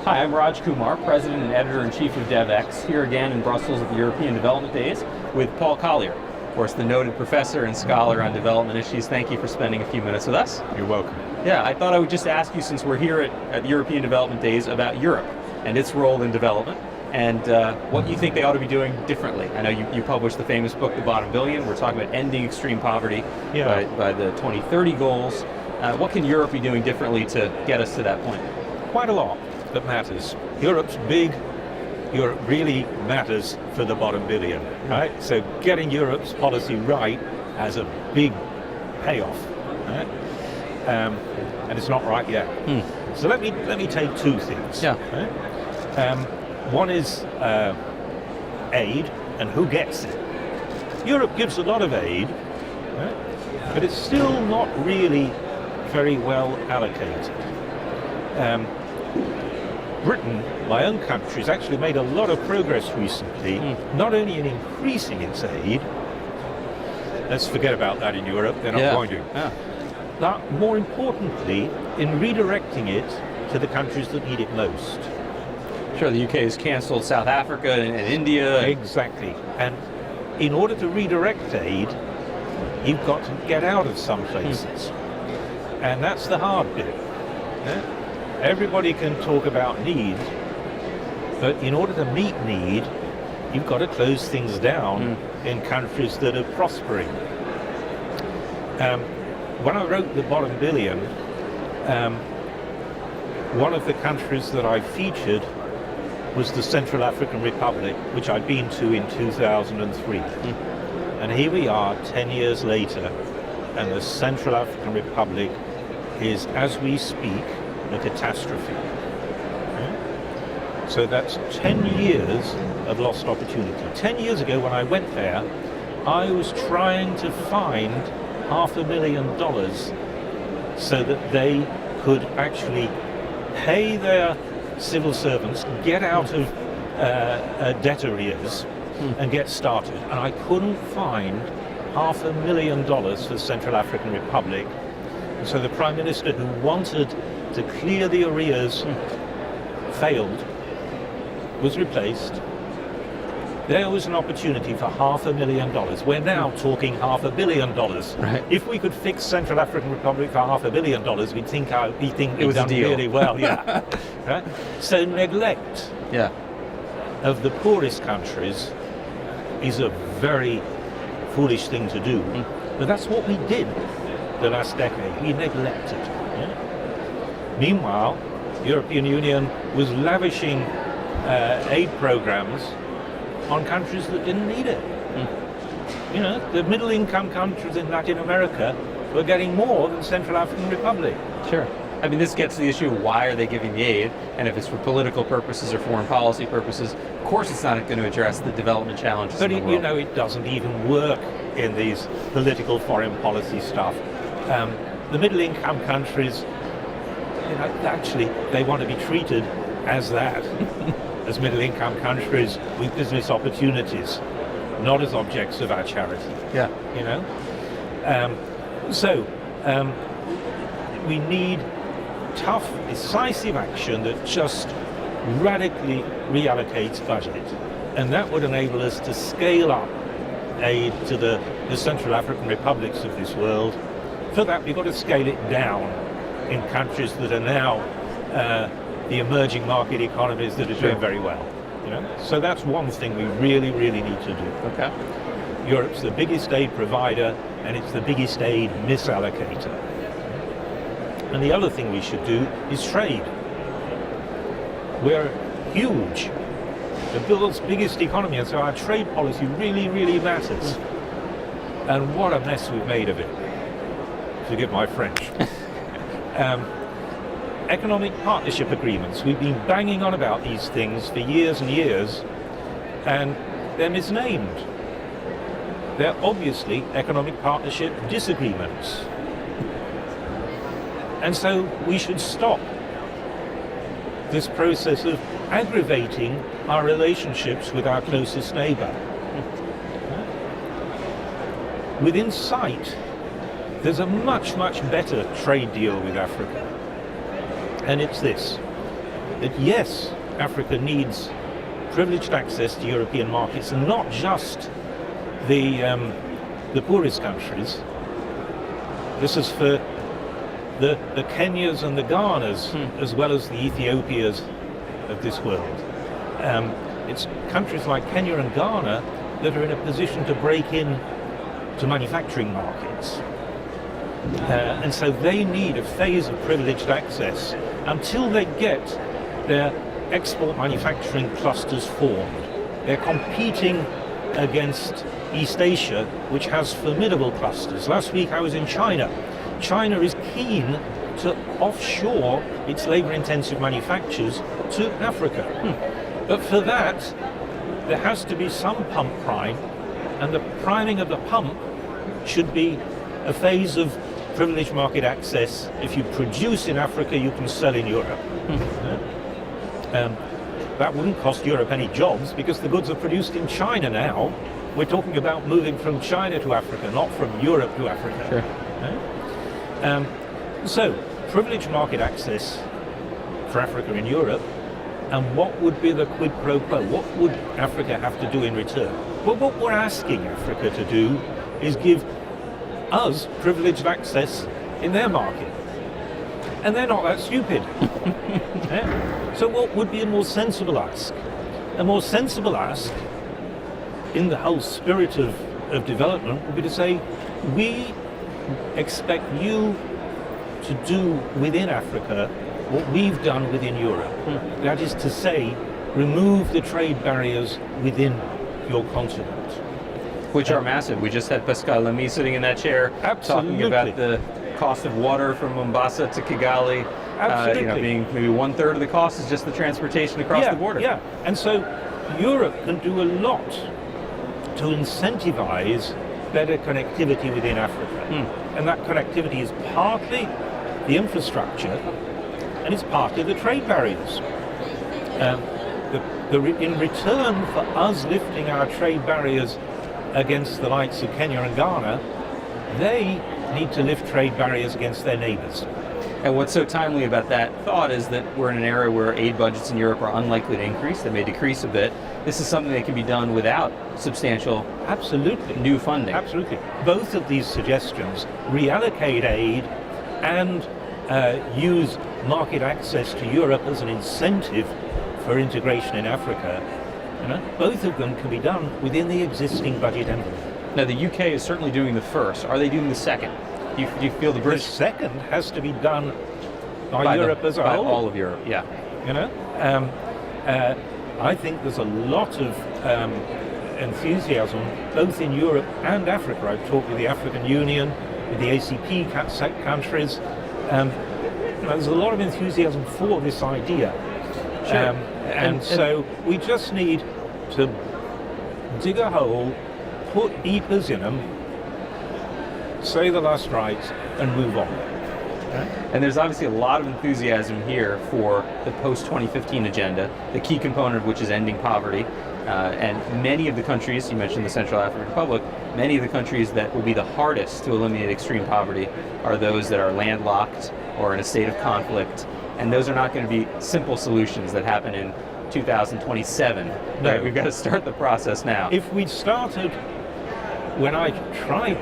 Hi, I'm Raj Kumar, President and Editor-in-Chief of Devex, here again in Brussels at the European Development Days with Paul Collier, of course the noted professor and scholar on development issues. Thank you for spending a few minutes with us. You're welcome. Yeah, I thought I would just ask you, since we're here at the European Development Days, about Europe and its role in development and what you think they ought to be doing differently. I know you published the famous book, The Bottom Billion. We're talking about ending extreme poverty by the 2030 goals. What can Europe be doing differently to get us to that point? Quite a lot that matters. Europe's big. Europe really matters for the bottom billion, right? So getting Europe's policy right has a big payoff, right? And it's not right yet. So let me take two things. Yeah. Right? One is aid and who gets it. Europe gives a lot of aid, right? But it's still not really very well allocated. Britain, my own country, has actually made a lot of progress recently, not only in increasing its aid, let's forget about that in Europe, they're not going to, but more importantly, in redirecting it to the countries that need it most. Sure, the UK has cancelled South Africa and India. Exactly, and in order to redirect aid, you've got to get out of some places, and that's the hard bit. Yeah? Everybody can talk about need, but in order to meet need, you've got to close things down in countries that are prospering. When I wrote The Bottom Billion, one of the countries that I featured was the Central African Republic, which I'd been to in 2003. And here we are 10 years later, and the Central African Republic is, as we speak, a catastrophe. So that's 10 years of lost opportunity. 10 years ago when I went there, I was trying to find $500,000 so that they could actually pay their civil servants, get out of debt arrears and get started. And I couldn't find $500,000 for Central African Republic. And so the Prime Minister, who wanted to clear the arrears, failed, was replaced. There was an opportunity for $500,000. We're now talking $500 million. Right. If we could fix Central African Republic for $500 million, we'd think we'd done really well. Yeah. Right? So neglect of the poorest countries is a very foolish thing to do. But that's what we did the last decade. We neglected. Yeah? Meanwhile, the European Union was lavishing aid programs on countries that didn't need it. You know, the middle-income countries in Latin America were getting more than Central African Republic. Sure. I mean, this gets to the issue of why are they giving the aid, and if it's for political purposes or foreign policy purposes, of course it's not going to address the development challenges in the world. You know, it doesn't even work in these political foreign policy stuff. The middle-income countries, you know, actually, they want to be treated as that, as middle-income countries with business opportunities, not as objects of our charity. Yeah. You know? We need tough, decisive action that just radically reallocates budget. And that would enable us to scale up aid to the Central African republics of this world. For that, we've got to scale it down in countries that are now the emerging market economies that are doing very well. You know? So that's one thing we really, really need to do. Okay. Europe's the biggest aid provider, and it's the biggest aid misallocator. And the other thing we should do is trade. We're huge, the world's biggest economy, and so our trade policy really, really matters. And what a mess we've made of it. Forgive my French. Economic partnership agreements. We've been banging on about these things for years and years, and they're misnamed. They're obviously economic partnership disagreements. And so we should stop this process of aggravating our relationships with our closest neighbor. Within sight, there's a much, much better trade deal with Africa. And it's this. that yes, Africa needs privileged access to European markets, and not just the poorest countries. This is for the Kenyas and the Ghanas, as well as the Ethiopias of this world. It's countries like Kenya and Ghana that are in a position to break in to manufacturing markets. And so they need a phase of privileged access until they get their export manufacturing clusters formed. They're competing against East Asia, which has formidable clusters. Last week I was in China. China is keen to offshore its labor-intensive manufactures to Africa. But for that, there has to be some pump prime, and the priming of the pump should be a phase of privileged market access. If you produce in Africa, you can sell in Europe. That wouldn't cost Europe any jobs because the goods are produced in China now. We're talking about moving from China to Africa, not from Europe to Africa. Sure. So, privileged market access for Africa in Europe, and what would be the quid pro quo? What would Africa have to do in return? Well, what we're asking Africa to do is give us privileged access in their market. And they're not that stupid. So what would be a more sensible ask? A more sensible ask, in the whole spirit of development, would be to say, we expect you to do within Africa what we've done within Europe. That is to say, remove the trade barriers within your continent. Which are massive. We just had Pascal Lamy sitting in that chair talking about the cost of water from Mombasa to Kigali. Being maybe 1/3 of the cost is just the transportation across the border. Yeah, and so Europe can do a lot to incentivize better connectivity within Africa. And that connectivity is partly the infrastructure, and it's partly the trade barriers. In return for us lifting our trade barriers against the likes of Kenya and Ghana, they need to lift trade barriers against their neighbors. And what's so timely about that thought is that we're in an era where aid budgets in Europe are unlikely to increase. They may decrease a bit. This is something that can be done without substantial new funding. Absolutely. Both of these suggestions, reallocate aid and use market access to Europe as an incentive for integration in Africa, both of them can be done within the existing budget envelope. Now, the UK is certainly doing the first. Are they doing the second? Do you feel the British? The second has to be done by Europe as a whole. By all of Europe, yeah. I think there's a lot of enthusiasm both in Europe and Africa. I've talked with the African Union, with the ACP countries. There's a lot of enthusiasm for this idea. Sure. So we just need to dig a hole, put EPAs in them, say the last rites, and move on. And there's obviously a lot of enthusiasm here for the post-2015 agenda, the key component of which is ending poverty. And many of the countries, you mentioned the Central African Republic, many of the countries that will be the hardest to eliminate extreme poverty are those that are landlocked or in a state of conflict. And those are not going to be simple solutions that happen in 2027. No. Right? We've got to start the process now. If we'd started when I tried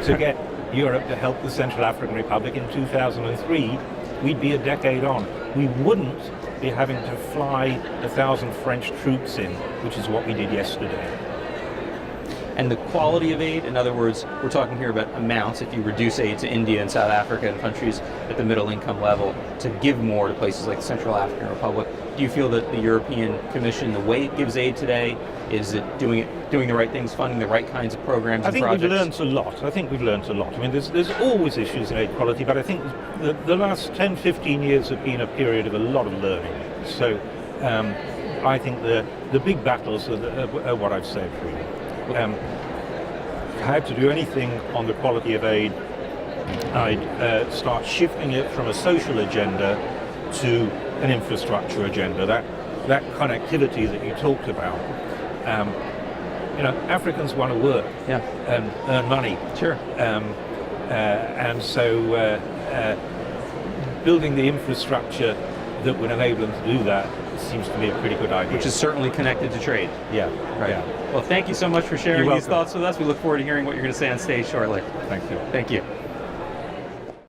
to get Europe to help the Central African Republic in 2003, we'd be a decade on. We wouldn't be having to fly 1,000 French troops in, which is what we did yesterday. And the quality of aid, in other words, we're talking here about amounts. If you reduce aid to India and South Africa and countries at the middle income level to give more to places like the Central African Republic, do you feel that the European Commission, the way it gives aid today, is it doing the right things, funding the right kinds of programs and projects? I think we've learned a lot. I mean, there's always issues in aid quality, but I think the last 10, 15 years have been a period of a lot of learning. So I think the big battles are what I've said, really. If I had to do anything on the quality of aid, I'd start shifting it from a social agenda to an infrastructure agenda. That connectivity that you talked about. Africans want to work and earn money. Sure. And so building the infrastructure that would enable them to do that seems to be a pretty good idea. Which is certainly connected to trade. Yeah. Right. Yeah. Well, thank you so much for sharing You're these welcome. thoughts with us. We look forward to hearing what you're going to say on stage shortly. Thank you. Thank you.